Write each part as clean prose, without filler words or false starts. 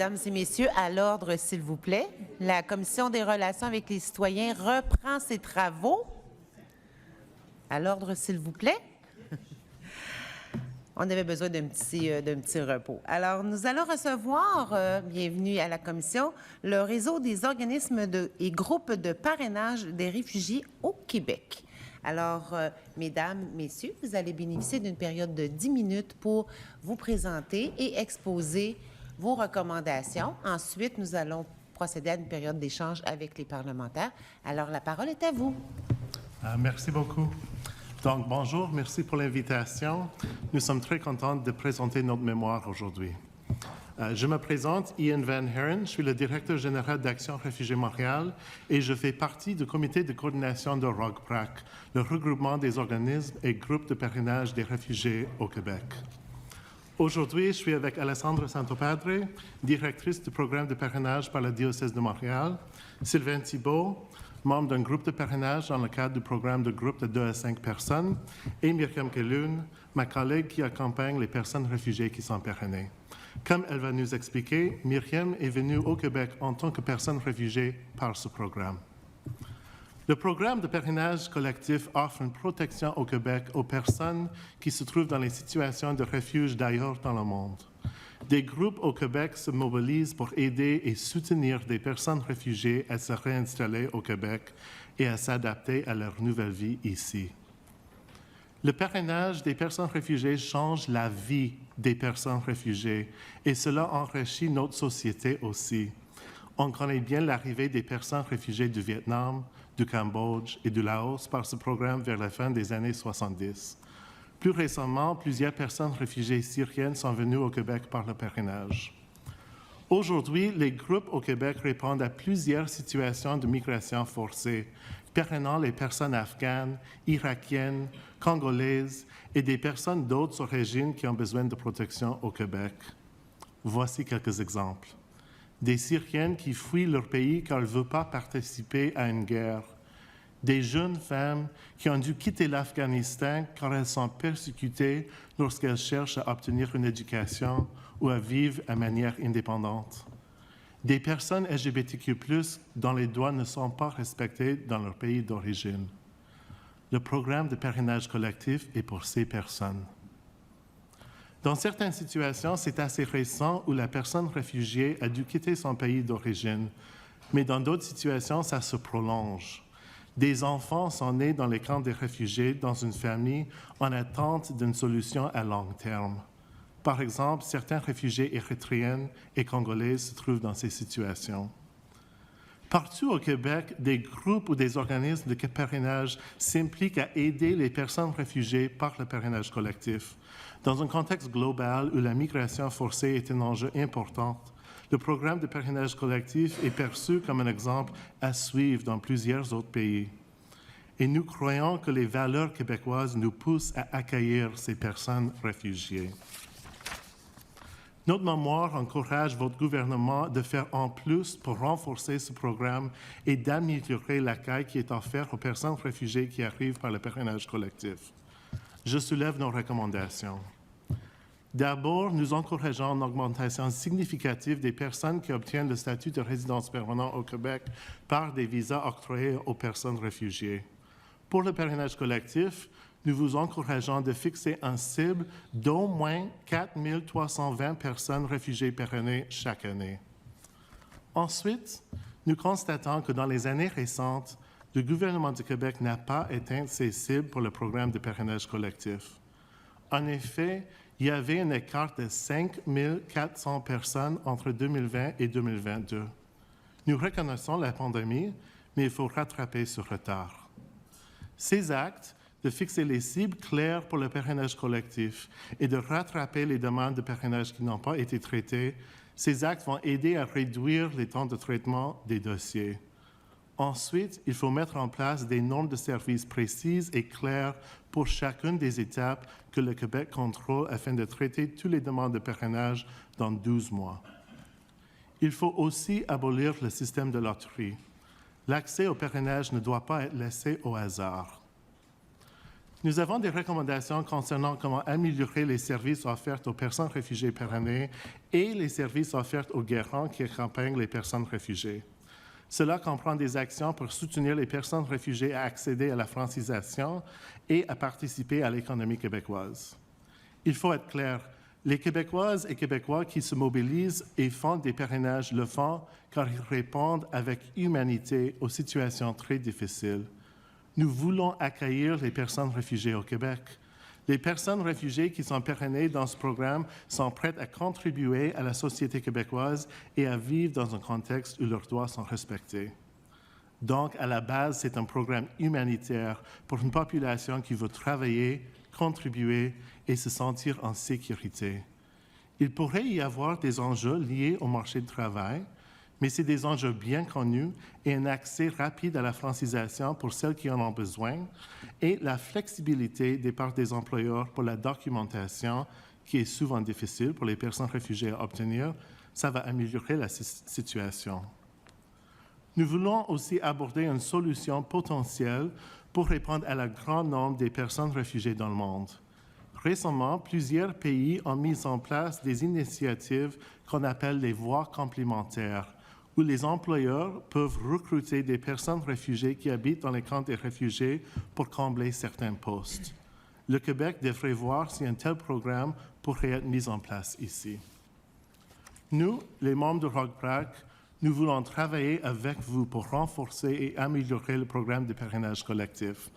Mesdames et messieurs, à l'ordre, s'il vous plaît. La Commission des relations avec les citoyens reprend ses travaux. À l'ordre, s'il vous plaît. On avait besoin d'un petit repos. Alors, nous allons recevoir, bienvenue à la Commission, le réseau des organismes et groupes de parrainage des réfugiés au Québec. Alors, mesdames, messieurs, vous allez bénéficier d'une période de 10 minutes pour vous présenter et exposer vos recommandations. Ensuite, nous allons procéder à une période d'échange avec les parlementaires. Alors, la parole est à vous. Merci beaucoup. Donc, bonjour, merci pour l'invitation. Nous sommes très contents de présenter notre mémoire aujourd'hui. Je me présente, Ian Van Haren, je suis le directeur général d'Action Réfugiés Montréal et je fais partie du comité de coordination de ROGPRAC, le regroupement des organismes et groupes de parrainage des réfugiés au Québec. Aujourd'hui, je suis avec Alessandra Santopadre, directrice du programme de parrainage par le diocèse de Montréal, Sylvain Thibault, membre d'un groupe de parrainage dans le cadre du programme de groupe de 2 à 5 personnes, et Myriam Keloun, ma collègue qui accompagne les personnes réfugiées qui sont parrainées. Comme elle va nous expliquer, Myriam est venue au Québec en tant que personne réfugiée par ce programme. Le programme de parrainage collectif offre une protection au Québec aux personnes qui se trouvent dans les situations de refuge d'ailleurs dans le monde. Des groupes au Québec se mobilisent pour aider et soutenir des personnes réfugiées à se réinstaller au Québec et à s'adapter à leur nouvelle vie ici. Le parrainage des personnes réfugiées change la vie des personnes réfugiées et cela enrichit notre société aussi. On connaît bien l'arrivée des personnes réfugiées du Vietnam, du Cambodge et du Laos par ce programme vers la fin des années 70. Plus récemment, plusieurs personnes réfugiées syriennes sont venues au Québec par le parrainage. Aujourd'hui, les groupes au Québec répondent à plusieurs situations de migration forcée, parrainant les personnes afghanes, irakiennes, congolaises et des personnes d'autres origines qui ont besoin de protection au Québec. Voici quelques exemples. Des Syriennes qui fuient leur pays car elles ne veulent pas participer à une guerre. Des jeunes femmes qui ont dû quitter l'Afghanistan car elles sont persécutées lorsqu'elles cherchent à obtenir une éducation ou à vivre de manière indépendante. Des personnes LGBTQ+, dont les droits ne sont pas respectés dans leur pays d'origine. Le programme de parrainage collectif est pour ces personnes. Dans certaines situations, c'est assez récent où la personne réfugiée a dû quitter son pays d'origine, mais dans d'autres situations, ça se prolonge. Des enfants sont nés dans les camps des réfugiés dans une famille en attente d'une solution à long terme. Par exemple, certains réfugiés érythréens et congolais se trouvent dans ces situations. Partout au Québec, des groupes ou des organismes de parrainage s'impliquent à aider les personnes réfugiées par le parrainage collectif. Dans un contexte global où la migration forcée est un enjeu important, le programme de parrainage collectif est perçu comme un exemple à suivre dans plusieurs autres pays. Et nous croyons que les valeurs québécoises nous poussent à accueillir ces personnes réfugiées. Notre mémoire encourage votre gouvernement de faire en plus pour renforcer ce programme et d'améliorer l'accueil qui est offert aux personnes réfugiées qui arrivent par le parrainage collectif. Je soulève nos recommandations. D'abord, nous encourageons une augmentation significative des personnes qui obtiennent le statut de résidence permanente au Québec par des visas octroyés aux personnes réfugiées. Pour le parrainage collectif, nous vous encourageons de fixer un cible d'au moins 4 320 personnes réfugiées parrainées chaque année. Ensuite, nous constatons que dans les années récentes, le gouvernement du Québec n'a pas atteint ses cibles pour le programme de parrainage collectif. En effet, il y avait un écart de 5 400 personnes entre 2020 et 2022. Nous reconnaissons la pandémie, mais il faut rattraper ce retard. Ces actes de fixer les cibles claires pour le parrainage collectif et de rattraper les demandes de parrainage qui n'ont pas été traitées, ces actes vont aider à réduire les temps de traitement des dossiers. Ensuite, il faut mettre en place des normes de service précises et claires pour chacune des étapes que le Québec contrôle afin de traiter toutes les demandes de parrainage dans 12 mois. Il faut aussi abolir le système de loterie. L'accès au parrainage ne doit pas être laissé au hasard. Nous avons des recommandations concernant comment améliorer les services offerts aux personnes réfugiées pérennes et les services offerts aux gérants qui accompagnent les personnes réfugiées. Cela comprend des actions pour soutenir les personnes réfugiées à accéder à la francisation et à participer à l'économie québécoise. Il faut être clair, les Québécoises et Québécois qui se mobilisent et font des parrainages le font car ils répondent avec humanité aux situations très difficiles. Nous voulons accueillir les personnes réfugiées au Québec. Les personnes réfugiées qui sont parrainées dans ce programme sont prêtes à contribuer à la société québécoise et à vivre dans un contexte où leurs droits sont respectés. Donc, à la base, c'est un programme humanitaire pour une population qui veut travailler, contribuer et se sentir en sécurité. Il pourrait y avoir des enjeux liés au marché du travail, mais c'est des enjeux bien connus et un accès rapide à la francisation pour celles qui en ont besoin et la flexibilité des parts des employeurs pour la documentation, qui est souvent difficile pour les personnes réfugiées à obtenir, ça va améliorer la situation. Nous voulons aussi aborder une solution potentielle pour répondre à la grand nombre des personnes réfugiées dans le monde. Récemment, plusieurs pays ont mis en place des initiatives qu'on appelle les voies complémentaires, où les employeurs peuvent recruter des personnes réfugiées qui habitent dans les camps des réfugiés pour combler certains postes. Le Québec devrait voir si un tel programme pourrait être mis en place ici. Nous, les membres de ROGPRAC, nous voulons travailler avec vous pour renforcer et améliorer le programme de parrainage collectif.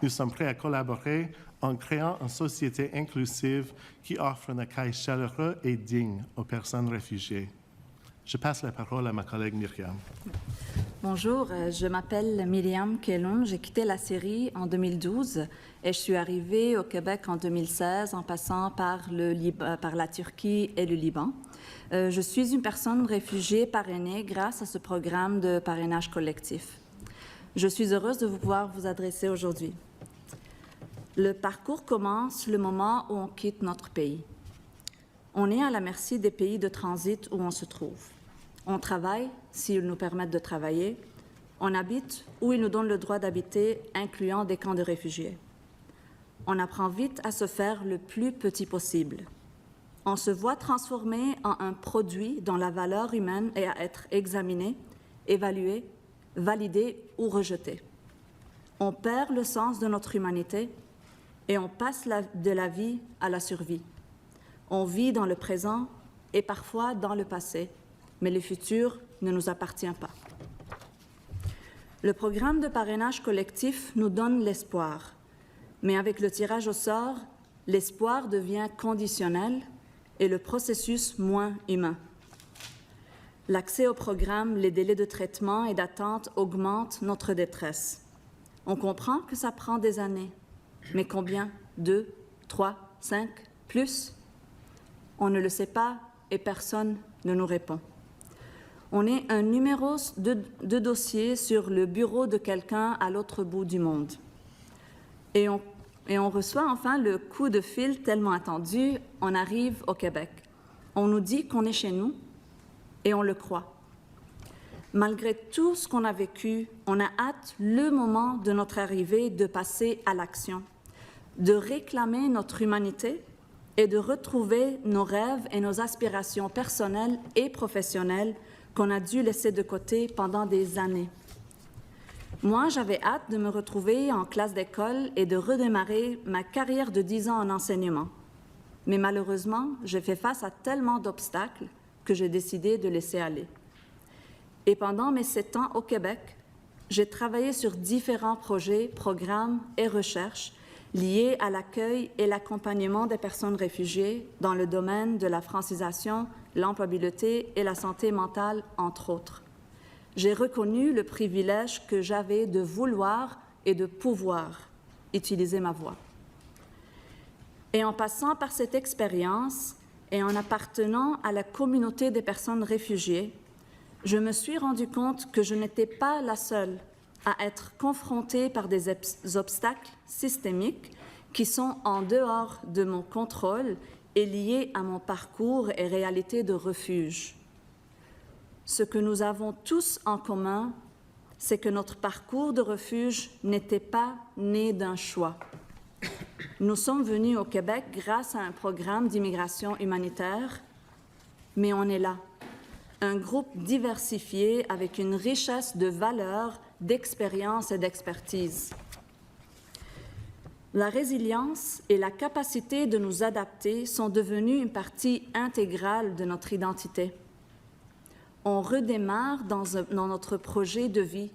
Nous sommes prêts à collaborer en créant une société inclusive qui offre un accueil chaleureux et digne aux personnes réfugiées. Je passe la parole à ma collègue Myriam. Bonjour, je m'appelle Myriam Kelon. J'ai quitté la Syrie en 2012 et je suis arrivée au Québec en 2016 en passant par la Turquie et le Liban. Je suis une personne réfugiée parrainée grâce à ce programme de parrainage collectif. Je suis heureuse de pouvoir vous adresser aujourd'hui. Le parcours commence le moment où on quitte notre pays. On est à la merci des pays de transit où on se trouve. On travaille s'ils nous permettent de travailler. On habite où ils nous donnent le droit d'habiter, incluant des camps de réfugiés. On apprend vite à se faire le plus petit possible. On se voit transformé en un produit dont la valeur humaine est à être examinée, évaluée, validée ou rejetée. On perd le sens de notre humanité et on passe de la vie à la survie. On vit dans le présent et parfois dans le passé, mais le futur ne nous appartient pas. Le programme de parrainage collectif nous donne l'espoir, mais avec le tirage au sort, l'espoir devient conditionnel et le processus moins humain. L'accès au programme, les délais de traitement et d'attente augmentent notre détresse. On comprend que ça prend des années, mais combien? 2, 3, 5, plus? On ne le sait pas et personne ne nous répond. On est un numéro de dossier sur le bureau de quelqu'un à l'autre bout du monde. Et on reçoit enfin le coup de fil tellement attendu, on arrive au Québec. On nous dit qu'on est chez nous et on le croit. Malgré tout ce qu'on a vécu, on a hâte le moment de notre arrivée de passer à l'action, de réclamer notre humanité et de retrouver nos rêves et nos aspirations personnelles et professionnelles qu'on a dû laisser de côté pendant des années. Moi, j'avais hâte de me retrouver en classe d'école et de redémarrer ma carrière de 10 ans en enseignement. Mais malheureusement, j'ai fait face à tellement d'obstacles que j'ai décidé de laisser aller. Et pendant mes 7 ans au Québec, j'ai travaillé sur différents projets, programmes et recherches liés à l'accueil et l'accompagnement des personnes réfugiées dans le domaine de la francisation, l'employabilité et la santé mentale, entre autres. J'ai reconnu le privilège que j'avais de vouloir et de pouvoir utiliser ma voix. Et en passant par cette expérience et en appartenant à la communauté des personnes réfugiées, je me suis rendu compte que je n'étais pas la seule à être confrontée par des obstacles systémiques qui sont en dehors de mon contrôle et liés à mon parcours et réalité de refuge. Ce que nous avons tous en commun, c'est que notre parcours de refuge n'était pas né d'un choix. Nous sommes venus au Québec grâce à un programme d'immigration humanitaire, mais on est là, un groupe diversifié avec une richesse de valeurs, d'expérience et d'expertise. La résilience et la capacité de nous adapter sont devenues une partie intégrale de notre identité. On redémarre dans notre projet de vie.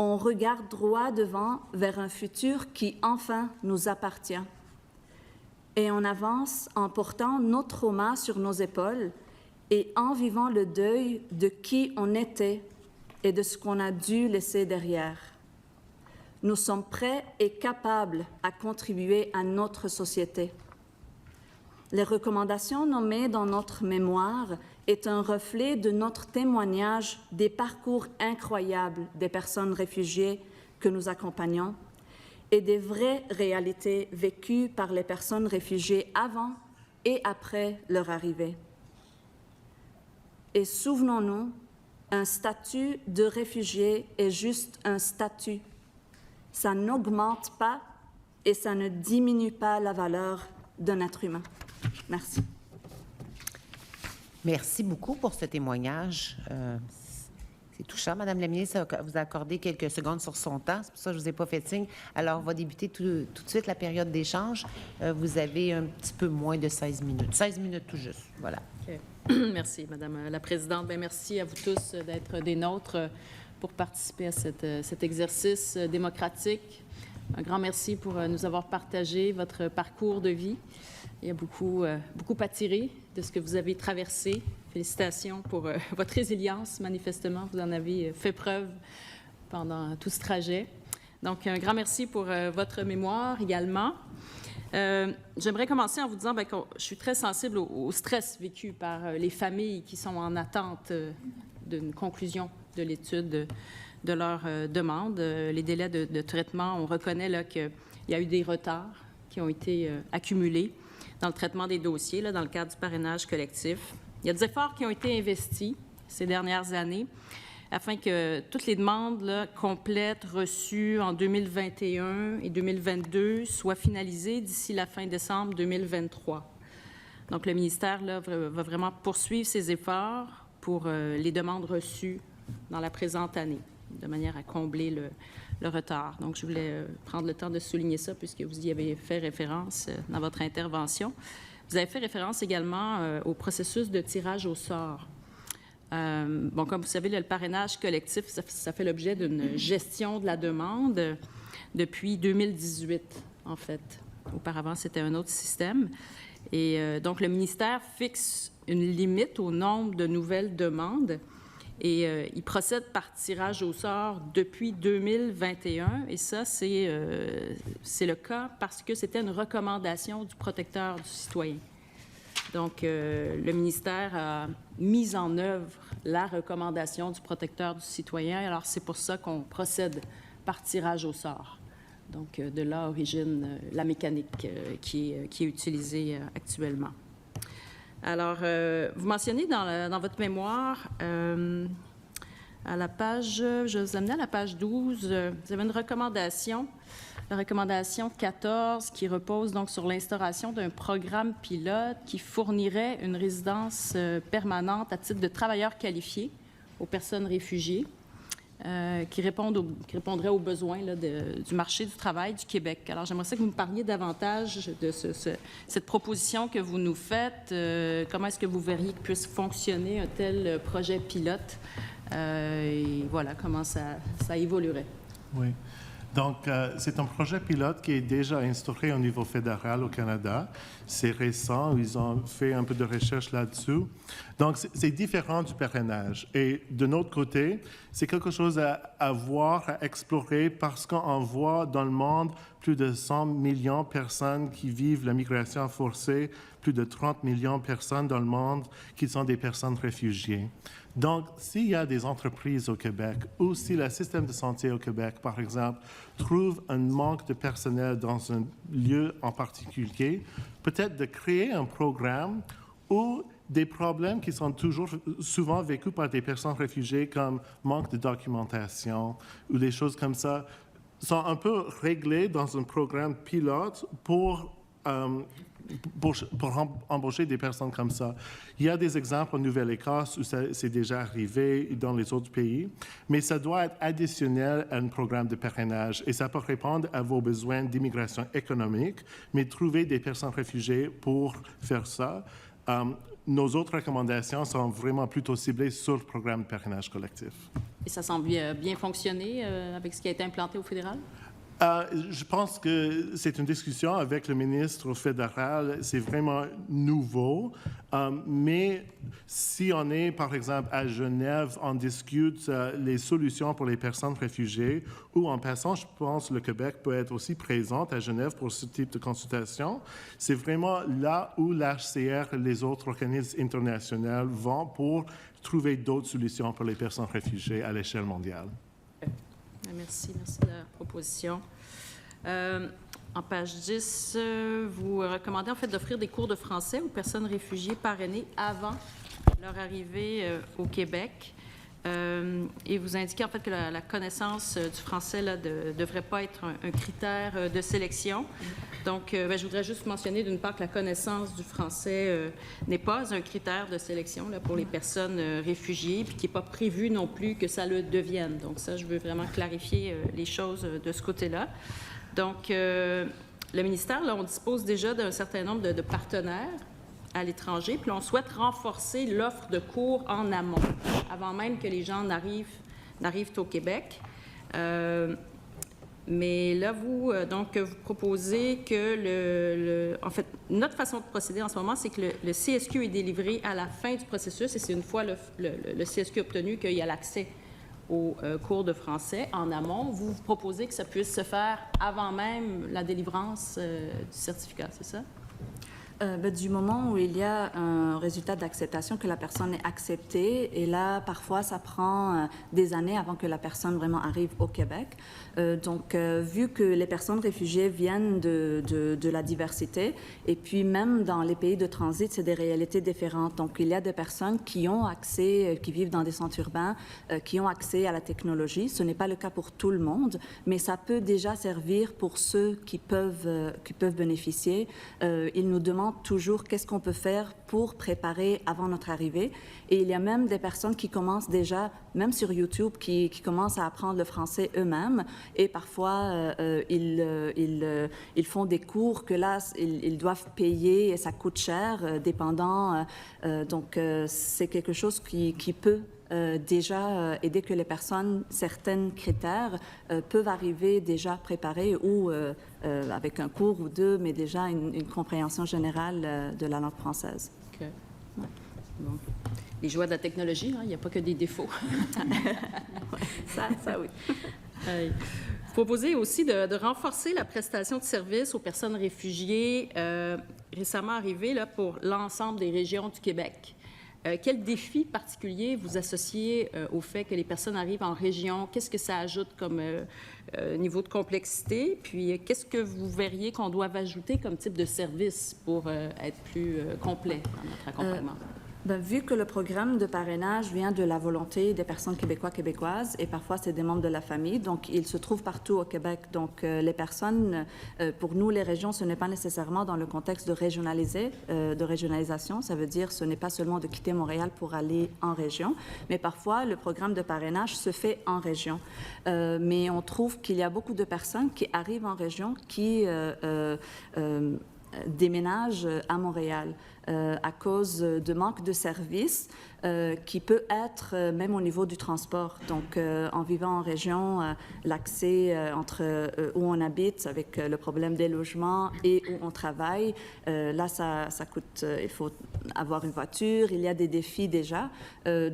On regarde droit devant vers un futur qui enfin nous appartient. Et on avance en portant nos traumas sur nos épaules et en vivant le deuil de qui on était et de ce qu'on a dû laisser derrière. Nous sommes prêts et capables à contribuer à notre société. Les recommandations nommées dans notre mémoire est un reflet de notre témoignage des parcours incroyables des personnes réfugiées que nous accompagnons et des vraies réalités vécues par les personnes réfugiées avant et après leur arrivée. Et souvenons-nous, un statut de réfugié est juste un statut. Ça n'augmente pas et ça ne diminue pas la valeur d'un être humain. Merci. Merci beaucoup pour ce témoignage. C'est touchant, Madame la ministre, vous a accordé quelques secondes sur son temps. C'est pour ça que je ne vous ai pas fait signe. Alors, on va débuter tout de suite la période d'échange. Vous avez un petit peu moins de 16 minutes. 16 minutes tout juste. Voilà. Okay. Merci, Madame la Présidente. Bien, merci à vous tous d'être des nôtres pour participer à cet exercice démocratique. Un grand merci pour nous avoir partagé votre parcours de vie. Il y a beaucoup à tirer de ce que vous avez traversé. Félicitations pour votre résilience. Manifestement, vous en avez fait preuve pendant tout ce trajet. Donc, un grand merci pour votre mémoire également. J'aimerais commencer en vous disant que je suis très sensible au stress vécu par les familles qui sont en attente d'une conclusion de l'étude de leur demande. Les délais de traitement, on reconnaît là, qu'il y a eu des retards qui ont été accumulés dans le traitement des dossiers, là, dans le cadre du parrainage collectif. Il y a des efforts qui ont été investis ces dernières années afin que toutes les demandes là, complètes reçues en 2021 et 2022 soient finalisées d'ici la fin décembre 2023. Donc, le ministère là, va vraiment poursuivre ses efforts pour les demandes reçues dans la présente année, de manière à combler le retard. Donc, je voulais prendre le temps de souligner ça, puisque vous y avez fait référence dans votre intervention. Vous avez fait référence également au processus de tirage au sort. Comme vous savez, le parrainage collectif, ça fait l'objet d'une gestion de la demande depuis 2018, en fait. Auparavant, c'était un autre système. Et donc, le ministère fixe une limite au nombre de nouvelles demandes et il procède par tirage au sort depuis 2021. Et ça, c'est le cas parce que c'était une recommandation du protecteur du citoyen. Donc, le ministère a mis en œuvre la recommandation du protecteur du citoyen. Alors, c'est pour ça qu'on procède par tirage au sort. Donc, de là origine la mécanique qui est utilisée actuellement. Alors, vous mentionnez dans votre mémoire, à la page, je vous amenais à la page 12, vous avez une recommandation, la recommandation 14, qui repose donc sur l'instauration d'un programme pilote qui fournirait une résidence permanente à titre de travailleurs qualifiés aux personnes réfugiées. Qui répondrait aux besoins là, du marché du travail du Québec. Alors, j'aimerais ça que vous me parliez davantage de cette proposition que vous nous faites. Comment est-ce que vous verriez que puisse fonctionner un tel projet pilote? Et voilà, comment ça évoluerait. Oui. Donc, c'est un projet pilote qui est déjà instauré au niveau fédéral au Canada. C'est récent, ils ont fait un peu de recherche là-dessus. Donc, c'est différent du parrainage. Et de notre côté, c'est quelque chose à voir, à explorer, parce qu'on voit dans le monde plus de 100 millions de personnes qui vivent la migration forcée, plus de 30 millions de personnes dans le monde qui sont des personnes réfugiées. Donc, s'il y a des entreprises au Québec ou si le système de santé au Québec, par exemple, trouve un manque de personnel dans un lieu en particulier, peut-être de créer un programme où des problèmes qui sont souvent vécus par des personnes réfugiées comme manque de documentation ou des choses comme ça, sont un peu réglés dans un programme pilote pour embaucher des personnes comme ça. Il y a des exemples en Nouvelle-Écosse où c'est déjà arrivé dans les autres pays, mais ça doit être additionnel à un programme de parrainage et ça peut répondre à vos besoins d'immigration économique, mais trouver des personnes réfugiées pour faire ça. Nos autres recommandations sont vraiment plutôt ciblées sur le programme de parrainage collectif. Et ça semble bien fonctionner avec ce qui a été implanté au fédéral? Je pense que c'est une discussion avec le ministre fédéral. C'est vraiment nouveau. Mais si on est, par exemple, à Genève, on discute les solutions pour les personnes réfugiées, ou en passant, je pense que le Québec peut être aussi présent à Genève pour ce type de consultation. C'est vraiment là où l'HCR et les autres organismes internationaux vont pour trouver d'autres solutions pour les personnes réfugiées à l'échelle mondiale. Merci de la proposition. En page 10, vous recommandez en fait d'offrir des cours de français aux personnes réfugiées parrainées avant leur arrivée au Québec. Et vous indiquez en fait que la connaissance du français ne devrait pas être un critère de sélection. Donc, je voudrais juste mentionner d'une part que la connaissance du français n'est pas un critère de sélection là, pour les personnes réfugiées, puis qu'il n'est pas prévu non plus que ça le devienne. Donc ça, je veux vraiment clarifier les choses de ce côté-là. Donc, le ministère, là, on dispose déjà d'un certain nombre de partenaires à l'étranger, puis on souhaite renforcer l'offre de cours en amont, avant même que les gens n'arrivent au Québec. Mais là, vous proposez que en fait, notre façon de procéder en ce moment, c'est que le CSQ est délivré à la fin du processus, et c'est une fois le CSQ obtenu qu'il y a l'accès aux cours de français en amont. Vous proposez que ça puisse se faire avant même la délivrance du certificat, c'est ça? Du moment où il y a un résultat d'acceptation, que la personne est acceptée, et là, parfois, ça prend des années avant que la personne vraiment arrive au Québec. Vu que les personnes réfugiées viennent de la diversité, et puis même dans les pays de transit, c'est des réalités différentes. Donc, il y a des personnes qui ont accès, qui vivent dans des centres urbains, qui ont accès à la technologie. Ce n'est pas le cas pour tout le monde, mais ça peut déjà servir pour ceux qui peuvent bénéficier. Ils nous demandent toujours qu'est-ce qu'on peut faire pour préparer avant notre arrivée. Et il y a même des personnes qui commencent déjà, même sur YouTube, qui commencent à apprendre le français eux-mêmes. Et parfois, ils font des cours que là, ils doivent payer et ça coûte cher, dépendant. C'est quelque chose qui peut déjà aider que les personnes, certains critères, peuvent arriver déjà préparés ou avec un cours ou deux, mais déjà une compréhension générale de la langue française. OK. Ouais. Bon. Les joies de la technologie, il n'y a pas que des défauts. ça oui. Vous proposez aussi de renforcer la prestation de services aux personnes réfugiées récemment arrivées là, pour l'ensemble des régions du Québec. Quel défi particulier vous associez au fait que les personnes arrivent en région? Qu'est-ce que ça ajoute comme niveau de complexité? Puis, qu'est-ce que vous verriez qu'on doit ajouter comme type de service pour être plus complet dans notre accompagnement? Vu que le programme de parrainage vient de la volonté des personnes québécoises, et parfois c'est des membres de la famille, donc il se trouve partout au Québec. Donc les personnes, pour nous, les régions, ce n'est pas nécessairement dans le contexte de régionalisation. Ça veut dire ce n'est pas seulement de quitter Montréal pour aller en région, mais parfois le programme de parrainage se fait en région. Mais on trouve qu'il y a beaucoup de personnes qui arrivent en région qui déménagent à Montréal à cause de manque de services qui peut être même au niveau du transport. Donc, en vivant en région, l'accès entre où on habite avec le problème des logements et où on travaille, là, ça coûte, il faut avoir une voiture, il y a des défis déjà.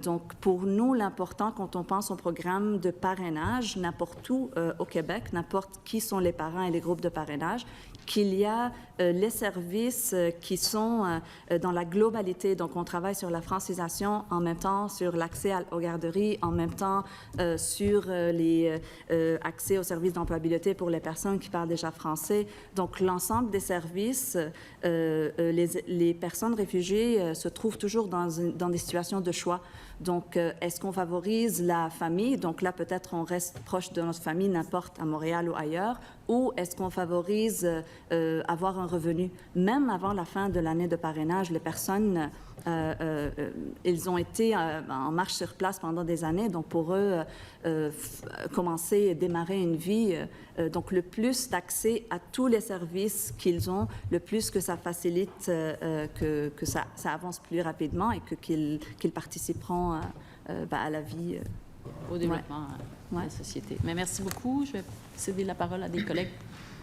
Donc, pour nous, l'important quand on pense au programme de parrainage, n'importe où au Québec, n'importe qui sont les parents et les groupes de parrainage, qu'il y a les services qui sont dans la globalité. Donc, on travaille sur la francisation, en même temps sur l'accès aux garderies, en même temps sur les accès aux services d'employabilité pour les personnes qui parlent déjà français. Donc, l'ensemble des services, les personnes réfugiées se trouvent toujours dans des situations de choix. Donc, est-ce qu'on favorise la famille? Donc là, peut-être on reste proche de notre famille, n'importe à Montréal ou ailleurs. Ou est-ce qu'on favorise avoir un revenu? Même avant la fin de l'année de parrainage, les personnes, ils ont été en marche sur place pendant des années. Donc, pour eux, commencer et démarrer une vie, donc le plus d'accès à tous les services qu'ils ont, le plus que ça facilite que ça avance plus rapidement et qu'ils participeront à la vie. Au développement de la société. Mais merci beaucoup. Je vais céder la parole à des collègues.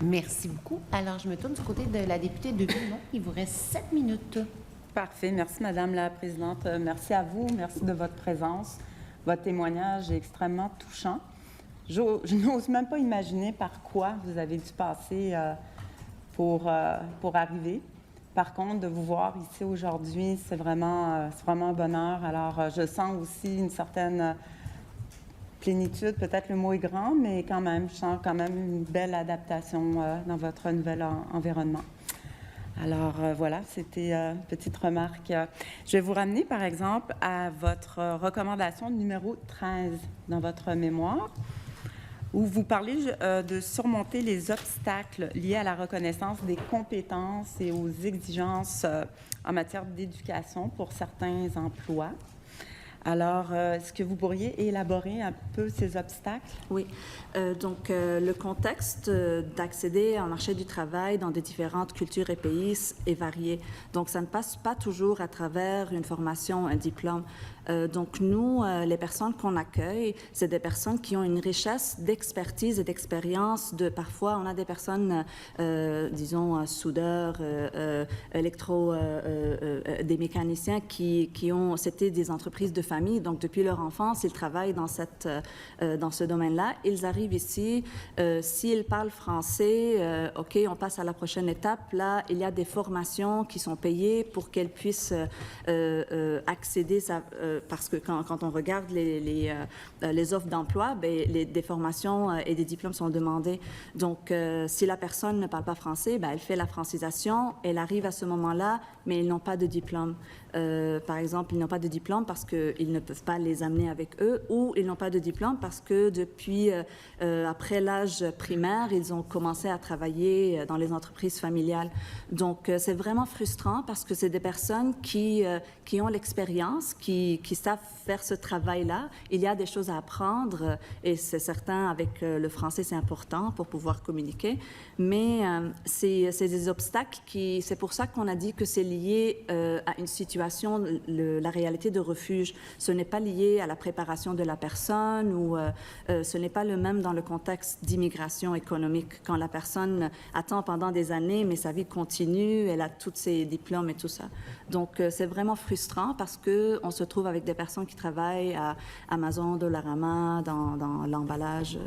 Merci beaucoup. Alors, je me tourne du côté de la députée de Vimont. Il vous reste 7 minutes. Parfait. Merci, Madame la Présidente. Merci à vous. Merci de votre présence. Votre témoignage est extrêmement touchant. Je n'ose même pas imaginer par quoi vous avez dû passer pour arriver. Par contre, de vous voir ici aujourd'hui, c'est vraiment un bonheur. Alors, je sens aussi une certaine plénitude, peut-être le mot est grand, mais quand même, je sens quand même une belle adaptation dans votre nouvel environnement. Alors, voilà, c'était une petite remarque. Je vais vous ramener, par exemple, à votre recommandation numéro 13 dans votre mémoire, où vous parlez de surmonter les obstacles liés à la reconnaissance des compétences et aux exigences en matière d'éducation pour certains emplois. Alors, est-ce que vous pourriez élaborer un peu ces obstacles? Oui. Donc, le contexte d'accéder au marché du travail dans des différentes cultures et pays est varié. Donc, ça ne passe pas toujours à travers une formation, un diplôme. Donc, nous, les personnes qu'on accueille, c'est des personnes qui ont une richesse d'expertise et d'expérience. Parfois, on a des personnes, disons, soudeurs, des mécaniciens c'était des entreprises de famille. Donc, depuis leur enfance, ils travaillent dans ce domaine-là. Ils arrivent ici. S'ils parlent français, OK, on passe à la prochaine étape. Là, il y a des formations qui sont payées pour qu'elles puissent accéder parce que quand on regarde les offres d'emploi, des formations et des diplômes sont demandés. Donc, si la personne ne parle pas français, elle fait la francisation, elle arrive à ce moment-là, mais ils n'ont pas de diplôme. Par exemple, ils n'ont pas de diplôme parce qu'ils ne peuvent pas les amener avec eux, ou ils n'ont pas de diplôme parce que depuis, après l'âge primaire, ils ont commencé à travailler dans les entreprises familiales. Donc, c'est vraiment frustrant parce que c'est des personnes qui ont l'expérience, qui savent faire ce travail-là. Il y a des choses à apprendre et c'est certain, avec le français, c'est important pour pouvoir communiquer. Mais c'est des obstacles c'est pour ça qu'on a dit que c'est lié à une situation, la réalité de refuge. Ce n'est pas lié à la préparation de la personne ou ce n'est pas le même dans le contexte d'immigration économique. Quand la personne attend pendant des années, mais sa vie continue, elle a tous ses diplômes et tout ça. Donc, c'est vraiment frustrant parce qu'on se trouve avec des personnes qui travaillent à Amazon, Dollarama, dans l'emballage.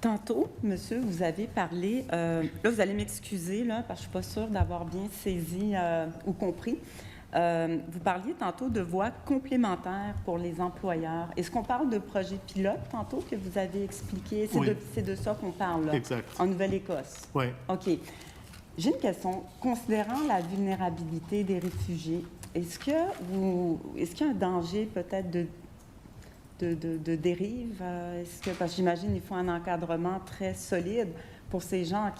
Tantôt, monsieur, vous avez parlé, là, vous allez m'excuser, là, parce que je ne suis pas sûre d'avoir bien saisi ou compris. Vous parliez tantôt de voies complémentaires pour les employeurs. Est-ce qu'on parle de projet pilote tantôt que vous avez expliqué? Oui. C'est de ça qu'on parle, là, Exact. en Nouvelle-Écosse? Oui. OK. J'ai une question. Considérant la vulnérabilité des réfugiés, est-ce qu'il y a un danger peut-être de dérive? Parce que j'imagine qu'il faut un encadrement très solide pour ces gens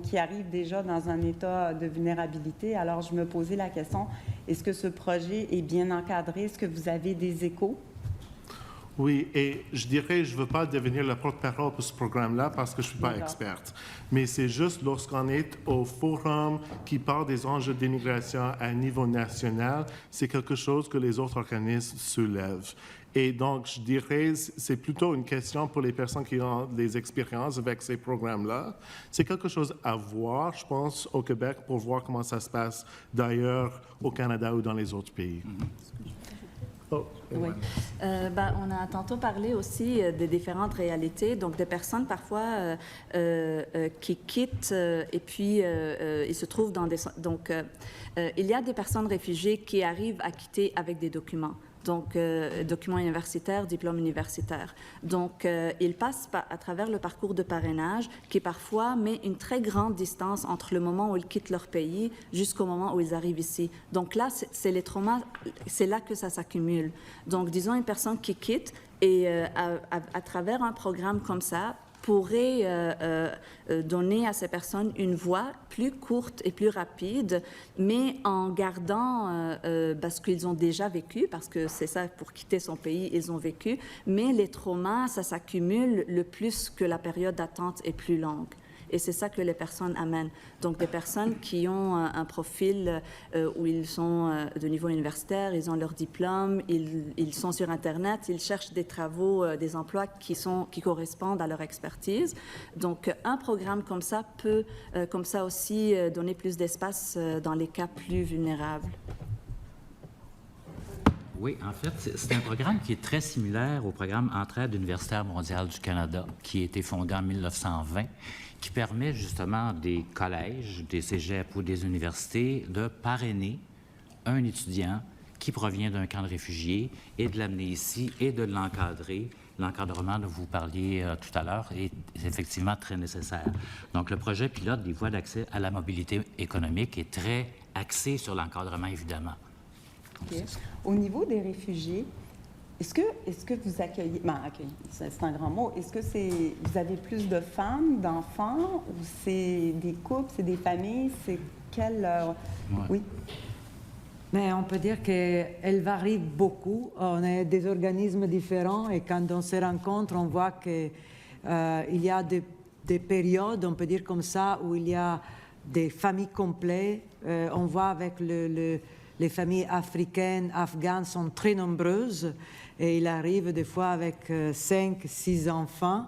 qui arrivent déjà dans un état de vulnérabilité. Alors, je me posais la question, est-ce que ce projet est bien encadré? Est-ce que vous avez des échos? Oui, et je dirais, je ne veux pas devenir le porte-parole pour ce programme-là parce que je ne suis pas experte. Mais c'est juste lorsqu'on est au forum qui parle des enjeux d'immigration à un niveau national, c'est quelque chose que les autres organismes soulèvent. Et donc, je dirais, c'est plutôt une question pour les personnes qui ont des expériences avec ces programmes-là. C'est quelque chose à voir, je pense, au Québec pour voir comment ça se passe d'ailleurs au Canada ou dans les autres pays. Oh, oui. On a tantôt parlé aussi des différentes réalités, donc des personnes parfois qui quittent et puis ils se trouvent dans des... Donc, il y a des personnes réfugiées qui arrivent à quitter avec des documents. donc document universitaire, diplôme universitaire. Donc, ils passent à travers le parcours de parrainage qui parfois met une très grande distance entre le moment où ils quittent leur pays jusqu'au moment où ils arrivent ici. Donc là, c'est les traumas, c'est là que ça s'accumule. Donc, disons, une personne qui quitte et à travers un programme comme ça, pourrait donner à ces personnes une voie plus courte et plus rapide, mais en gardant, parce qu'ils ont déjà vécu, parce que c'est ça, pour quitter son pays, ils ont vécu, mais les traumas, ça s'accumule le plus que la période d'attente est plus longue. Et c'est ça que les personnes amènent. Donc, des personnes qui ont un profil où ils sont de niveau universitaire, ils ont leur diplôme, ils sont sur Internet, ils cherchent des travaux, des emplois qui correspondent à leur expertise. Donc, un programme comme ça peut, comme ça aussi, donner plus d'espace dans les cas plus vulnérables. Oui, en fait, c'est un programme qui est très similaire au programme Entraide universitaire mondiale du Canada, qui a été fondé en 1920, qui permet justement des collèges, des cégeps ou des universités de parrainer un étudiant qui provient d'un camp de réfugiés et de l'amener ici et de l'encadrer. L'encadrement dont vous parliez tout à l'heure est effectivement très nécessaire. Donc, le projet pilote des voies d'accès à la mobilité économique est très axé sur l'encadrement, évidemment. Okay. Au niveau des réfugiés, est-ce que vous accueillez, c'est un grand mot, est-ce que vous avez plus de femmes, d'enfants, ou c'est des couples, c'est des familles, c'est quel... Ouais. Oui. Mais on peut dire qu'elle varie beaucoup. On est des organismes différents et quand on se rencontre, on voit qu'il y a des périodes, on peut dire comme ça, où il y a des familles complètes. On voit avec les familles africaines, afghanes sont très nombreuses et il arrive des fois avec 5, 6 enfants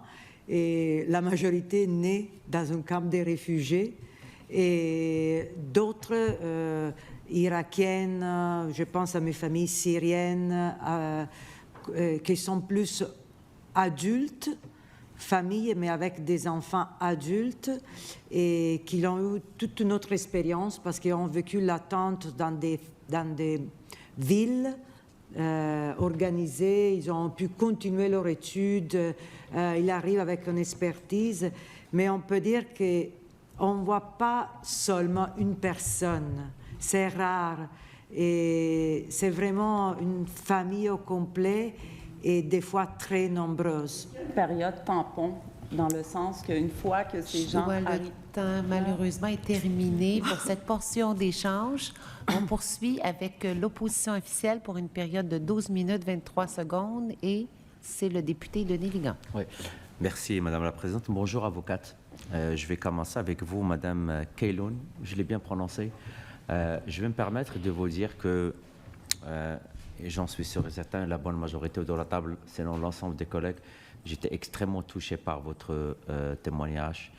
et la majorité naît dans un camp de réfugiés et d'autres irakiennes, je pense à mes familles syriennes qui sont plus adultes, familles mais avec des enfants adultes et qui ont eu toute une autre expérience parce qu'ils ont vécu l'attente dans des villes organisées, ils ont pu continuer leur étude, ils arrivent avec une expertise, mais on peut dire qu'on ne voit pas seulement une personne, c'est rare, et c'est vraiment une famille au complet et des fois très nombreuse. Période tampon, dans le sens qu'une fois que ces gens Le arrivent... temps, malheureusement, est terminé pour cette portion d'échange. On poursuit avec l'opposition officielle pour une période de 12 minutes 23 secondes et c'est le député Denis Ligon. Oui, merci Madame la Présidente. Bonjour avocate. Je vais commencer avec vous, Madame Keylon, je l'ai bien prononcé. Je vais me permettre de vous dire que, et j'en suis sûr et certain, la bonne majorité de la table, selon l'ensemble des collègues, j'étais extrêmement touché par votre témoignage.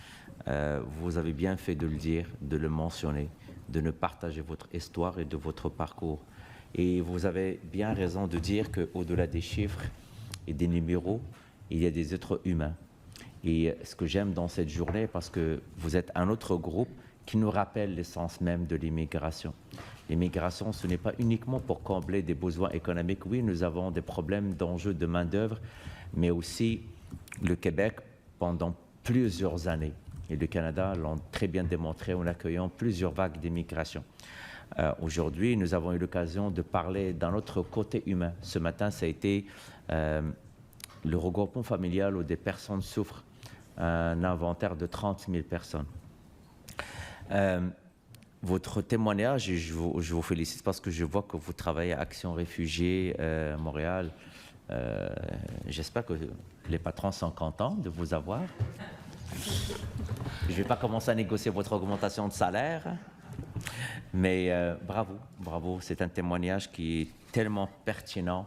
Vous avez bien fait de le dire, de le mentionner, de nous partager votre histoire et de votre parcours. Et vous avez bien raison de dire qu'au-delà des chiffres et des numéros, il y a des êtres humains. Et ce que j'aime dans cette journée, parce que vous êtes un autre groupe qui nous rappelle l'essence même de l'immigration. L'immigration, ce n'est pas uniquement pour combler des besoins économiques. Oui, nous avons des problèmes d'enjeux de main-d'œuvre, mais aussi le Québec, pendant plusieurs années, et le Canada l'ont très bien démontré en accueillant plusieurs vagues d'immigration. Aujourd'hui, nous avons eu l'occasion de parler d'un autre côté humain. Ce matin, ça a été le regroupement familial où des personnes souffrent, un inventaire de 30 000 personnes. Votre témoignage, et je vous félicite parce que je vois que vous travaillez à Action Réfugiés Montréal. J'espère que les patrons sont contents de vous avoir. Je ne vais pas commencer à négocier votre augmentation de salaire, mais bravo, bravo. C'est un témoignage qui est tellement pertinent,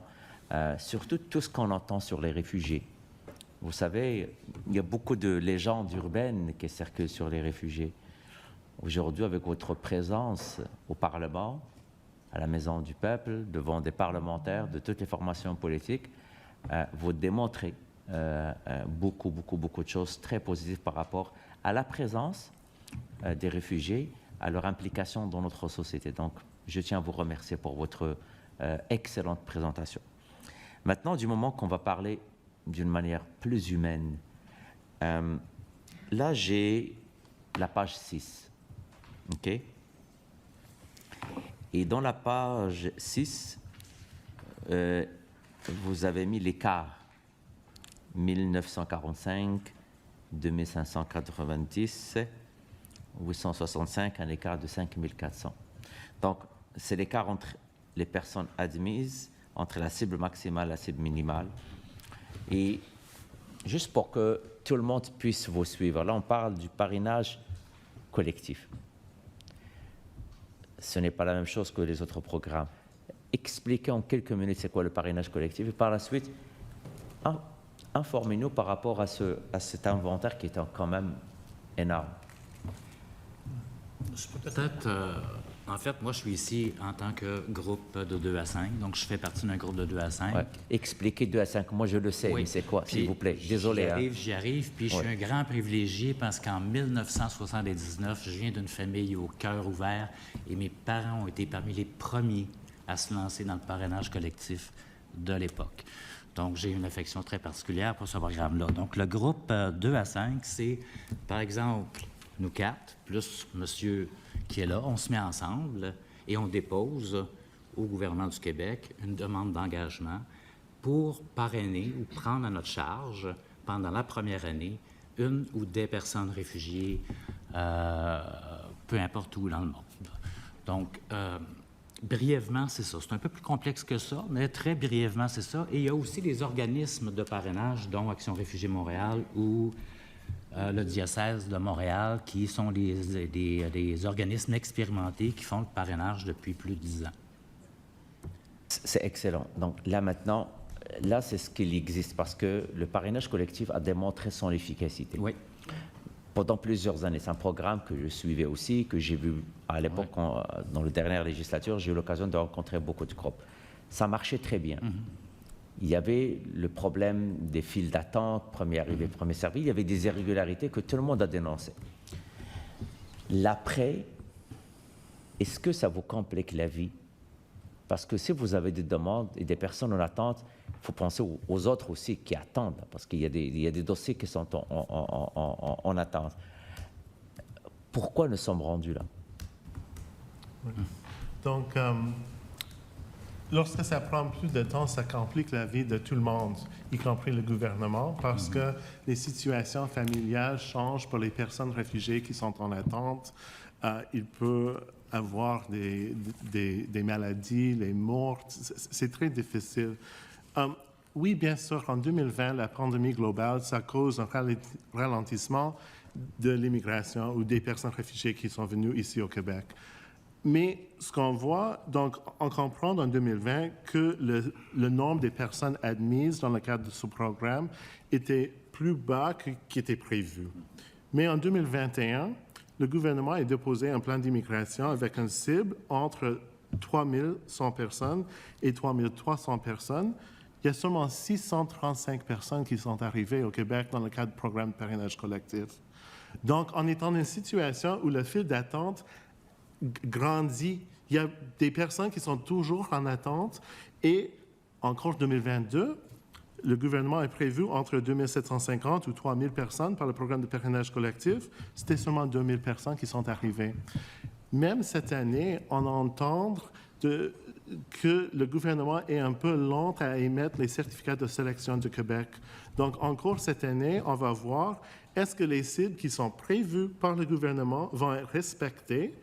surtout tout ce qu'on entend sur les réfugiés. Vous savez, il y a beaucoup de légendes urbaines qui circulent sur les réfugiés. Aujourd'hui, avec votre présence au Parlement, à la Maison du Peuple, devant des parlementaires de toutes les formations politiques, vous démontrez beaucoup de choses très positives par rapport à la présence des réfugiés, à leur implication dans notre société. Donc, je tiens à vous remercier pour votre excellente présentation. Maintenant, du moment qu'on va parler d'une manière plus humaine, là, j'ai la page 6. OK? Et dans la page 6, vous avez mis l'écart. 1945, 2590, 865, un écart de 5400. Donc, c'est l'écart entre les personnes admises, entre la cible maximale et la cible minimale. Et juste pour que tout le monde puisse vous suivre, là, on parle du parrainage collectif. Ce n'est pas la même chose que les autres programmes. Expliquez en quelques minutes c'est quoi le parrainage collectif et par la suite, informez-nous par rapport à cet inventaire qui est quand même énorme. Je peux peut-être... en fait, moi, je suis ici en tant que groupe de 2 à 5, donc je fais partie d'un groupe de 2 à 5. Ouais. Expliquez 2 à 5, moi je le sais, Oui. mais c'est quoi, Puis, s'il vous plaît? Désolé. J'y arrive, puis je suis un grand privilégié parce qu'en 1979, je viens d'une famille au cœur ouvert et mes parents ont été parmi les premiers à se lancer dans le parrainage collectif de l'époque. Donc, j'ai une affection très particulière pour ce programme-là. Donc, le groupe 2 à 5, c'est, par exemple, nous 4, plus monsieur qui est là, on se met ensemble et on dépose au gouvernement du Québec une demande d'engagement pour parrainer ou prendre à notre charge, pendant la première année, une ou des personnes réfugiées, peu importe où dans le monde. Donc, brièvement, c'est ça. C'est un peu plus complexe que ça, mais très brièvement, c'est ça. Et il y a aussi des organismes de parrainage, dont Action Réfugiés Montréal ou le diocèse de Montréal, qui sont des organismes expérimentés qui font le parrainage depuis plus de 10 ans. C'est excellent. Donc là maintenant, là c'est ce qu'il existe parce que le parrainage collectif a démontré son efficacité. Oui. Pendant plusieurs années, c'est un programme que je suivais aussi, que j'ai vu à l'époque, dans la dernière législature, j'ai eu l'occasion de rencontrer beaucoup de groupes. Ça marchait très bien. Il y avait le problème des files d'attente, premier arrivé, premier servi. Il y avait des irrégularités que tout le monde a dénoncées. L'après, est-ce que ça vous complique la vie? Parce que si vous avez des demandes et des personnes en attente, il faut penser aux autres aussi qui attendent, parce qu'il y a des dossiers qui sont en attente. Pourquoi nous sommes rendus là? Oui. Donc, lorsque ça prend plus de temps, ça complique la vie de tout le monde, y compris le gouvernement, parce que les situations familiales changent pour les personnes réfugiées qui sont en attente. Il peut avoir des maladies, les morts, c'est très difficile. Oui, bien sûr, en 2020, la pandémie globale, ça cause un ralentissement de l'immigration ou des personnes réfugiées qui sont venues ici au Québec. Mais ce qu'on voit, donc, on comprend en 2020 que le nombre de personnes admises dans le cadre de ce programme était plus bas qu'il était prévu. Mais en 2021, le gouvernement a déposé un plan d'immigration avec une cible entre 3 100 personnes et 3 300 personnes. Il y a seulement 635 personnes qui sont arrivées au Québec dans le cadre du programme de parrainage collectif. Donc, on est dans une situation où le fil d'attente grandit. Il y a des personnes qui sont toujours en attente et en cours 2022, le gouvernement a prévu entre 2 750 ou 3 000 personnes par le programme de parrainage collectif. C'était seulement 2 000 personnes qui sont arrivées. Même cette année, on entend que le gouvernement est un peu lent à émettre les certificats de sélection du Québec. Donc, encore cette année, on va voir est-ce que les cibles qui sont prévues par le gouvernement vont être respectées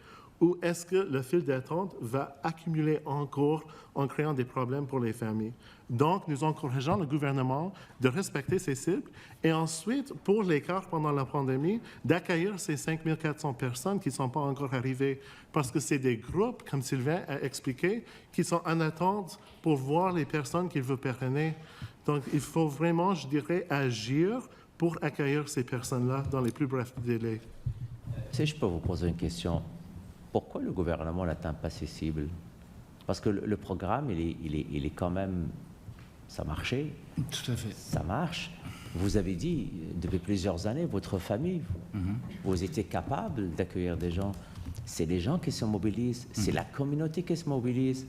ou est-ce que le fil d'attente va accumuler encore en créant des problèmes pour les familles. Donc, nous encourageons le gouvernement de respecter ces cibles et ensuite, pour l'écart pendant la pandémie, d'accueillir ces 5 400 personnes qui ne sont pas encore arrivées parce que c'est des groupes, comme Sylvain a expliqué, qui sont en attente pour voir les personnes qu'il veut parrainer. Donc, il faut vraiment, je dirais, agir pour accueillir ces personnes-là dans les plus brefs délais. Si je peux vous poser une question, pourquoi le gouvernement n'atteint pas ces cibles? Parce que le programme, il est quand même... Ça marchait. Tout à fait. Ça marche. Vous avez dit, depuis plusieurs années, votre famille, vous étiez capable d'accueillir des gens. C'est les gens qui se mobilisent, c'est la communauté qui se mobilise.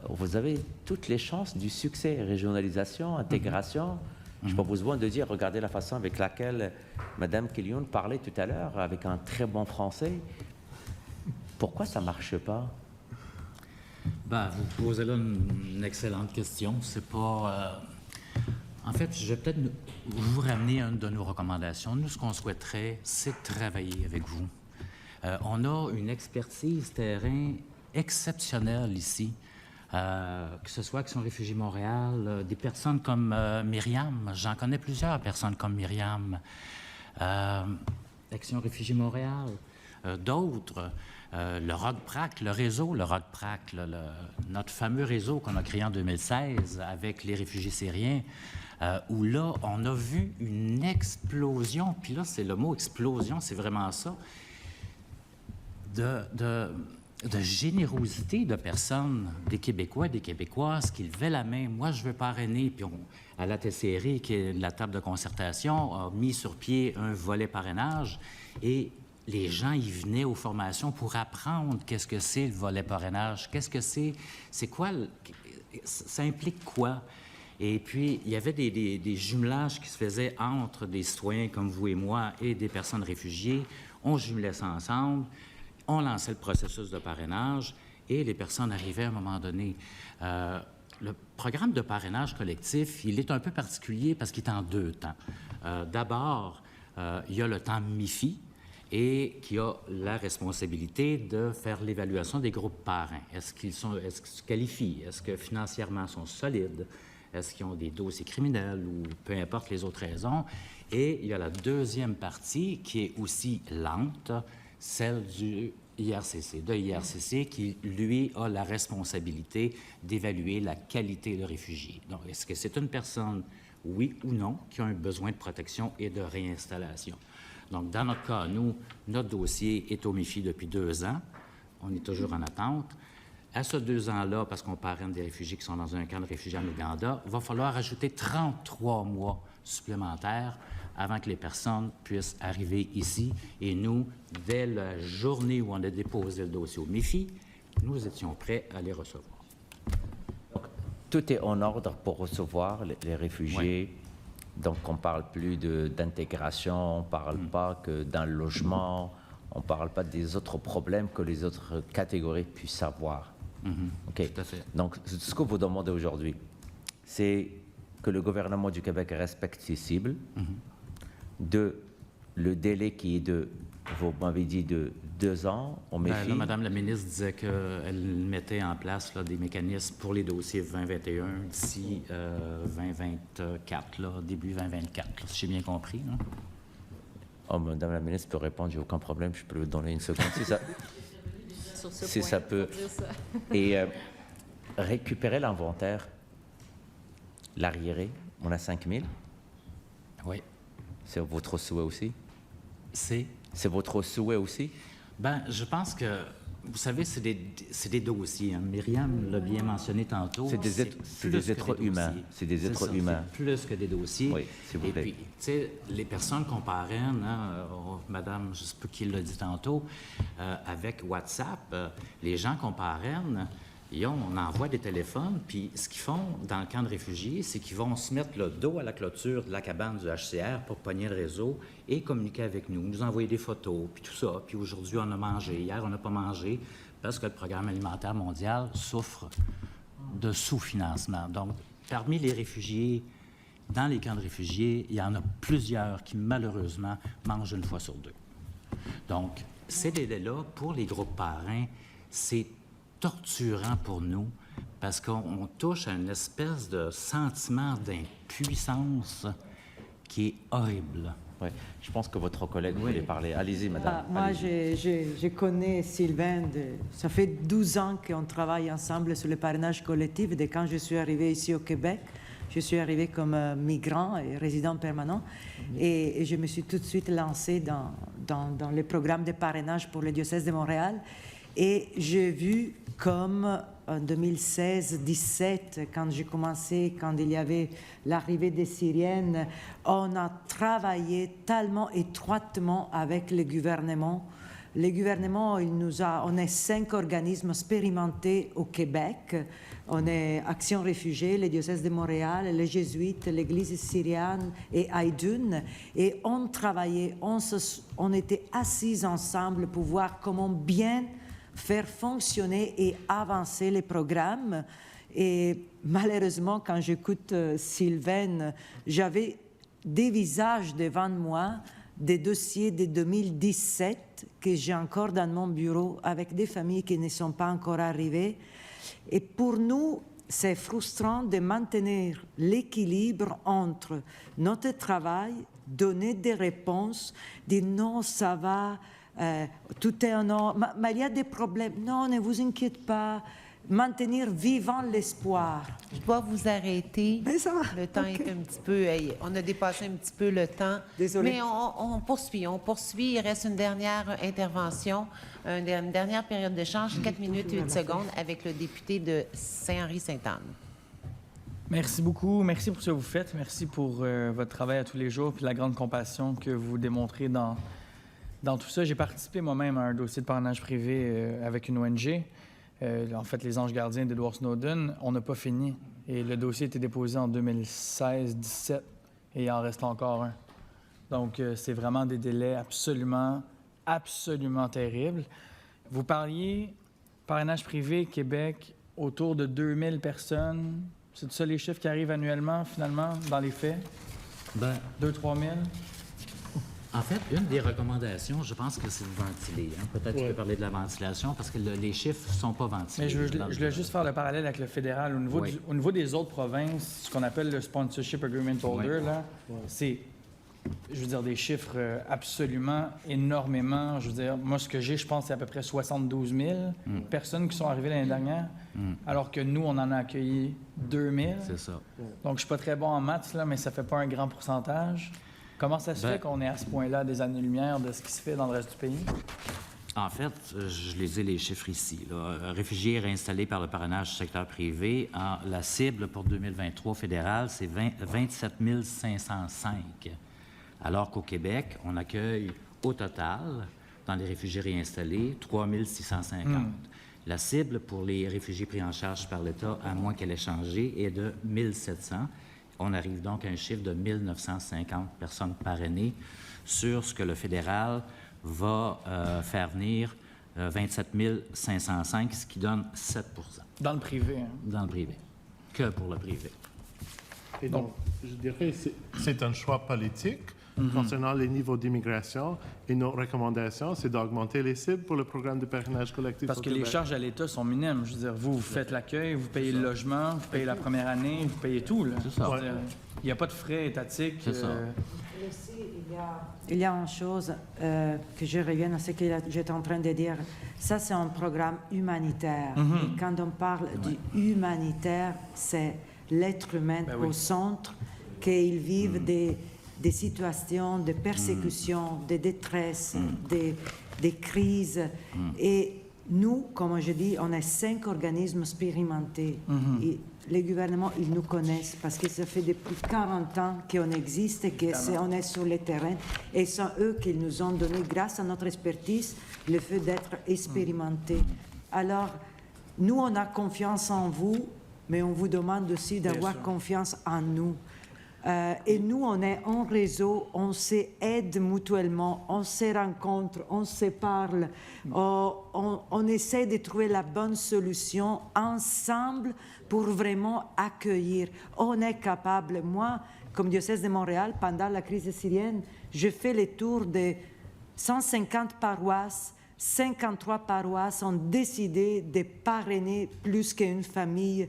vous avez toutes les chances du succès, régionalisation, intégration. Je n'ai pas besoin de dire, regardez la façon avec laquelle Mme Keloun parlait tout à l'heure, avec un très bon français. Pourquoi ça ne marche pas? Ben, vous posez là une excellente question. C'est pas... En fait, je vais peut-être vous ramener à une de nos recommandations. Nous, ce qu'on souhaiterait, c'est de travailler avec vous. On a une expertise terrain exceptionnelle ici, que ce soit Action Réfugiés Montréal, des personnes comme Myriam. J'en connais plusieurs personnes comme Myriam. Action Réfugiés Montréal, d'autres. Le ROC-PRAC, le réseau, le ROC-PRAC, notre fameux réseau qu'on a créé en 2016 avec les réfugiés syriens, où là, on a vu une explosion, puis là, c'est le mot explosion, c'est vraiment ça, de générosité de personnes, des Québécois, des Québécoises qui levaient la main. Moi, je veux parrainer, puis à la TCRI, qui est la table de concertation, a mis sur pied un volet parrainage, et les gens, ils venaient aux formations pour apprendre qu'est-ce que c'est le volet parrainage, qu'est-ce que c'est quoi, ça implique quoi? Et puis, il y avait des jumelages qui se faisaient entre des citoyens comme vous et moi et des personnes réfugiées. On jumelait ça ensemble, on lançait le processus de parrainage et les personnes arrivaient à un moment donné. Le programme de parrainage collectif, il est un peu particulier parce qu'il est en deux temps. D'abord, il y a le temps MIFI, et qui a la responsabilité de faire l'évaluation des groupes parrains. Est-ce qu'ils se qualifient? Est-ce que financièrement ils sont solides? Est-ce qu'ils ont des dossiers criminels ou peu importe les autres raisons? Et il y a la deuxième partie qui est aussi lente, celle du IRCC, qui, lui, a la responsabilité d'évaluer la qualité de réfugié. Donc, est-ce que c'est une personne, oui ou non, qui a un besoin de protection et de réinstallation? Donc, dans notre cas, nous, notre dossier est au MIFI depuis 2 ans. On est toujours en attente. À ce 2 ans-là, parce qu'on parraine des réfugiés qui sont dans un camp de réfugiés en Ouganda, il va falloir ajouter 33 mois supplémentaires avant que les personnes puissent arriver ici. Et nous, dès la journée où on a déposé le dossier au MIFI, nous étions prêts à les recevoir. Donc, tout est en ordre pour recevoir les réfugiés. Oui. Donc, on ne parle plus d'intégration, on ne parle pas que d'un logement, on ne parle pas des autres problèmes que les autres catégories puissent avoir. OK. Tout à fait. Donc, ce que vous demandez aujourd'hui, c'est que le gouvernement du Québec respecte ses cibles, le délai qui est de, vous m'avez dit, de 2 ans, on met là, Madame la ministre disait qu'elle mettait en place là, des mécanismes pour les dossiers 2021 d'ici 2024, là, début 2024, là, si j'ai bien compris. Là. Oh, Madame la ministre peut répondre, j'ai aucun problème, je peux lui donner une seconde si ça, si ça peut. Et récupérer l'inventaire, l'arriéré, on a 5 000. Oui. C'est votre souhait aussi? C'est votre souhait aussi? Bien, je pense que, vous savez, c'est des dossiers. Hein. Myriam l'a bien mentionné tantôt. C'est des êtres humains. C'est des êtres humains. C'est plus que des dossiers. Oui, s'il vous plaît. Et puis, tu sais, les personnes qu'on parraine, hein, Madame, je ne sais pas qui l'a dit tantôt, avec WhatsApp, les gens qu'on parraine, on envoie des téléphones, puis ce qu'ils font dans le camp de réfugiés, c'est qu'ils vont se mettre le dos à la clôture de la cabane du HCR pour pogner le réseau et communiquer avec nous envoyer des photos, puis tout ça. Puis aujourd'hui, on a mangé. Hier, on n'a pas mangé parce que le Programme alimentaire mondial souffre de sous-financement. Donc, parmi les réfugiés, dans les camps de réfugiés, il y en a plusieurs qui, malheureusement, mangent 1 fois sur 2. Donc, ces délais-là, pour les groupes parrains, c'est torturant pour nous parce qu'on touche à une espèce de sentiment d'impuissance qui est horrible. Oui, je pense que votre collègue voulait parler. Allez-y, madame. Moi, je connais Sylvain, ça fait 12 ans qu'on travaille ensemble sur le parrainage collectif. Dès quand je suis arrivée ici au Québec, je suis arrivée comme migrant et résident permanent. Et je me suis tout de suite lancée dans le programme de parrainage pour le diocèse de Montréal. Et j'ai vu comme en 2016-17, quand j'ai commencé, quand il y avait l'arrivée des Syriennes, on a travaillé tellement étroitement avec le gouvernement le gouvernement, on est 5 organismes expérimentés au Québec. On est Action Réfugiés, le diocèse de Montréal, les Jésuites, l'Église syrienne et Aïdoun. Et on travaillait, on était assis ensemble pour voir comment bien faire fonctionner et avancer les programmes. Et malheureusement, quand j'écoute Sylvaine, j'avais des visages devant moi, des dossiers de 2017 que j'ai encore dans mon bureau avec des familles qui ne sont pas encore arrivées. Et pour nous, c'est frustrant de maintenir l'équilibre entre notre travail, donner des réponses, dire non, ça va, tout est en ordre, mais il y a des problèmes. Non, ne vous inquiétez pas. Maintenir vivant l'espoir. Je dois vous arrêter. Mais ça va. Le temps est un petit peu... on a dépassé un petit peu le temps. Désolée. Mais on poursuit. Il reste une dernière intervention, une dernière période d'échange, 4 minutes 8 secondes, avec le député de Saint-Henri-Sainte-Anne. Merci beaucoup. Merci pour ce que vous faites. Merci pour votre travail à tous les jours puis la grande compassion que vous démontrez dans tout ça. J'ai participé moi-même à un dossier de parrainage privé avec une ONG. En fait, les Anges gardiens d'Edward Snowden, on n'a pas fini. Et le dossier a été déposé en 2016-17 et il en reste encore un. Donc, c'est vraiment des délais absolument terribles. Vous parliez parrainage privé Québec, autour de 2000 personnes. C'est ça les chiffres qui arrivent annuellement, finalement, dans les faits? 2-3 000? En fait, une des recommandations, je pense que c'est de ventiler. Peut-être que tu peux parler de la ventilation parce que les chiffres ne sont pas ventilés. Mais je voulais juste faire le parallèle avec le fédéral. Au niveau des autres provinces, ce qu'on appelle le Sponsorship Agreement Holder, c'est, je veux dire, des chiffres absolument énormément. Je veux dire, moi, ce que j'ai, je pense, c'est à peu près 72 000 personnes qui sont arrivées l'année dernière, alors que nous, on en a accueilli 2 000. C'est ça. Donc, je ne suis pas très bon en maths, là, mais ça ne fait pas un grand pourcentage. Comment ça se fait qu'on est à ce point-là des années-lumière de ce qui se fait dans le reste du pays? En fait, je les ai les chiffres ici. Réfugiés réinstallés par le parrainage du secteur privé, la cible pour 2023 fédéral, c'est 27 505. Alors qu'au Québec, on accueille au total, dans les réfugiés réinstallés, 3 650. La cible pour les réfugiés pris en charge par l'État, à moins qu'elle ait changé, est de 1 700. On arrive donc à un chiffre de 1 950 personnes parrainées sur ce que le fédéral va faire venir 27 505, ce qui donne 7 Dans le privé. Dans le privé. Que pour le privé. Et donc, je dirais que c'est un choix politique concernant les niveaux d'immigration. Et nos recommandations, c'est d'augmenter les cibles pour le programme de parrainage collectif. Parce que les charges à l'État sont minimes. Je veux dire, vous faites l'accueil, vous payez le logement, vous payez la première année, vous payez tout. Là. C'est ça. Il n'y a pas de frais étatiques. C'est ça. Il y a une chose que je reviens à ce que j'étais en train de dire. Ça, c'est un programme humanitaire. Et quand on parle du humanitaire, c'est l'être humain au centre, qu'ils vivent des situations de persécution, de détresse, des crises. Et nous, comme je dis, on est 5 organismes expérimentés. Et les gouvernements, ils nous connaissent parce que ça fait depuis 40 ans qu'on existe et qu'on est sur le terrain. Et c'est eux qui nous ont donné, grâce à notre expertise, le fait d'être expérimentés. Alors, nous, on a confiance en vous, mais on vous demande aussi d'avoir confiance en nous. Et nous, on est en réseau, on s'aide mutuellement, on se rencontre, on se parle, on essaie de trouver la bonne solution ensemble pour vraiment accueillir. On est capable. Moi, comme diocèse de Montréal, pendant la crise syrienne, je fais le tour de 150 paroisses. 53 paroisses ont décidé de parrainer plus qu'une famille.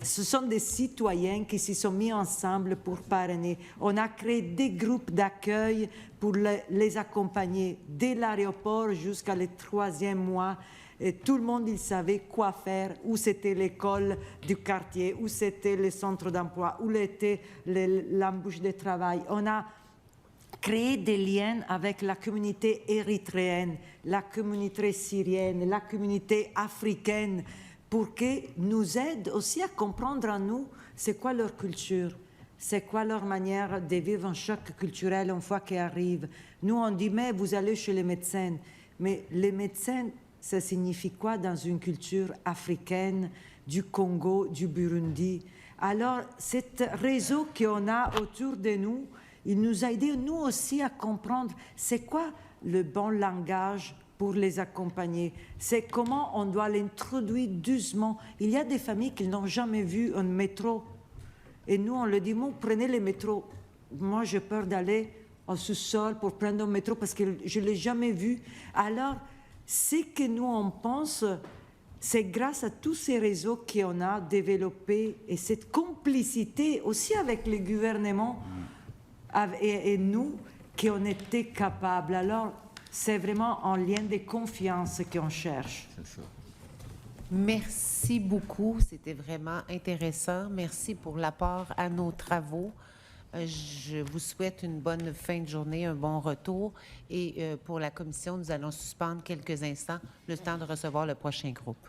Ce sont des citoyens qui se sont mis ensemble pour parrainer. On a créé des groupes d'accueil pour les accompagner dès l'aéroport jusqu'à le 3e mois. Et tout le monde, il savait quoi faire, où c'était l'école du quartier, où c'était le centre d'emploi, où était l'embauche de travail. On a créé des liens avec la communauté érythréenne, la communauté syrienne, la communauté africaine, pour qu'ils nous aident aussi à comprendre en nous c'est quoi leur culture, c'est quoi leur manière de vivre un choc culturel une fois qu'ils arrivent. Nous, on dit, mais vous allez chez les médecins. Mais les médecins, ça signifie quoi dans une culture africaine, du Congo, du Burundi? Alors, ce réseau qu'on a autour de nous, il nous a aidés, nous aussi, à comprendre c'est quoi le bon langage pour les accompagner. C'est comment on doit l'introduire doucement. Il y a des familles qui n'ont jamais vu un métro. Et nous, on leur dit, vous prenez le métro. Moi, j'ai peur d'aller au sous-sol pour prendre un métro parce que je ne l'ai jamais vu. Alors, ce que nous, on pense, c'est grâce à tous ces réseaux qu'on a développés et cette complicité aussi avec les gouvernements et nous, qu'on était capables. Alors, c'est vraiment un lien de confiance qu'on cherche. C'est ça. Merci beaucoup. C'était vraiment intéressant. Merci pour l'apport à nos travaux. Je vous souhaite une bonne fin de journée, un bon retour. Et pour la commission, nous allons suspendre quelques instants le temps de recevoir le prochain groupe.